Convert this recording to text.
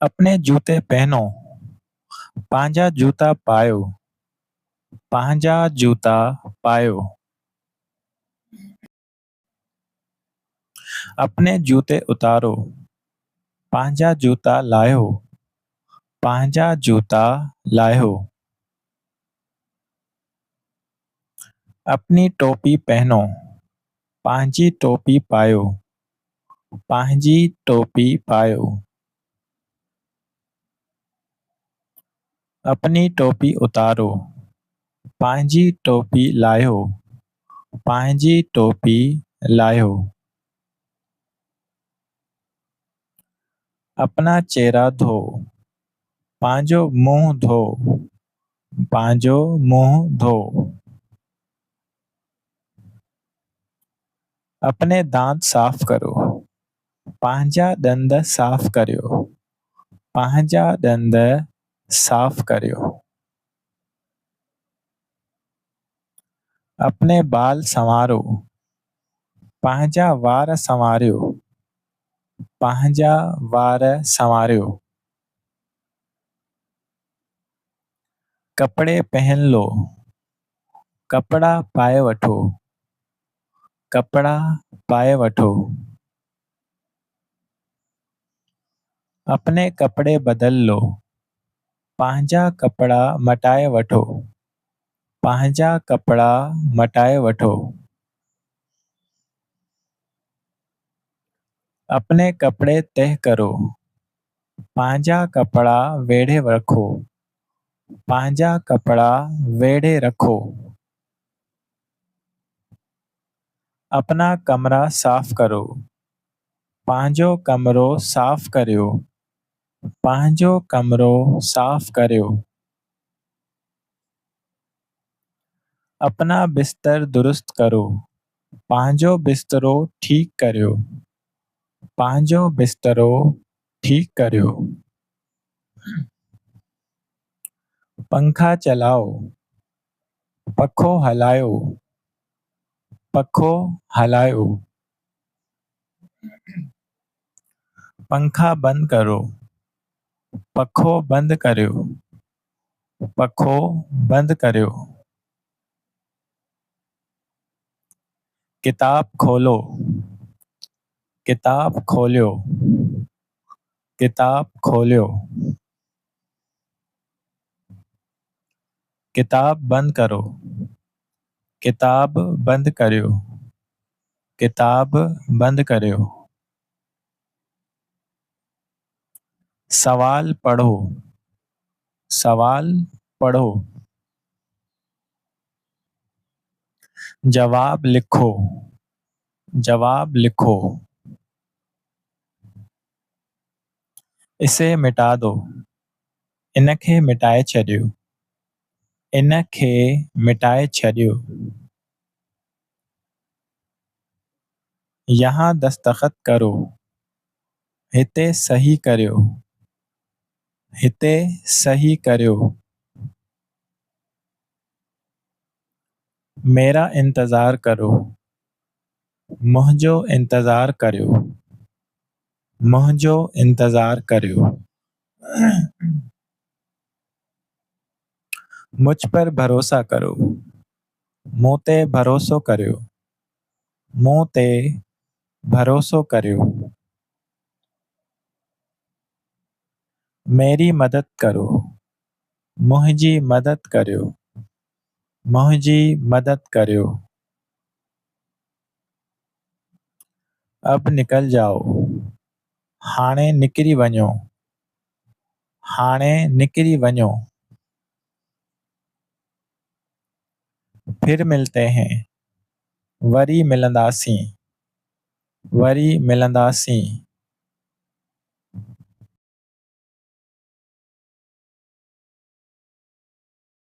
अपने जूते पहनो, पंहिंजा जूता पायो, पंहिंजा जूता पायो। अपने जूते उतारो, पंहिंजा जूता लायो, पंहिंजा जूता लायो। अपनी टोपी पहनो, पंहिंजी टोपी पायो, पंहिंजी टोपी पायो। अपनी टोपी उतारो, पंहिंजी टोपी लायो, पंहिंजी टोपी लायो। अपना चेहरा धो, पंहिंजो मुंहुं धो, पंहिंजो मुंहुं धो। अपने दांत साफ़ करो, पंहिंजा ॾंद साफ़ करियो, पंहिंजा ॾंद साफ़ करियो। अपने बाल संवारो, पंहिंजा वार संवारियो, पंहिंजा वार संवारियो। कपड़े पहन लो, कपड़ा पाए वठो, कपड़ा पाए वठो। अपने कपड़े बदल लो, पंहिंजा कपड़ा मटाए वठो, पंहिंजा कपड़ा मटाए वठो। अपने कपड़े तह करो, पंहिंजा कपड़ा वेढ़े रखो, पंहिंजा कपड़ा वेढ़े रखो। अपना कमरा साफ़ करो, पंहिंजो कमरो साफ़ करियो, पंहिंजो कमरो साफ़ करियो। अपना बिस्तर दुरुस्त करो, पंहिंजो बिस्तरो ठीक करियो, पंहिंजो बिस्तरो ठीक करियो। पंखा चलाओ, पखो हलायो, पखो हलायो। पंखा बंद करो, पखो बंद करियो, पखो बंद करियो। किताब खोलो, किताब खोलियो, किताब खोलियो। किताब बंद करो, किताब बंद करियो, किताब बंद करियो। सवाल पढ़ो, सवाल पढ़ो। जवाब लिखो, जवाब लिखो। इसे मिटा दो, इनखे मिटाए छॾियो, इनखे मिटाए छॾियो। यहाँ दस्तखत करो, हिते सही करियो, हिते सही करियो। मेरा इंतज़ार करो, मुंहिंजो इंतज़ार करियो, मुंहिंजो इंतज़ार करियो। मुझ पर भरोसा करो, मूं ते भरोसो करियो, मूं ते भरोसो करियो। मेरी मदद करो, मुंहिंजी मदद करियो, मुंहिंजी मदद करियो। अब निकल जाओ, हाणे निकिरी वञो, हाणे निकिरी वञो। फिर मिलते हैं, वरी मिलंदासीं, वरी मिलंदासीं।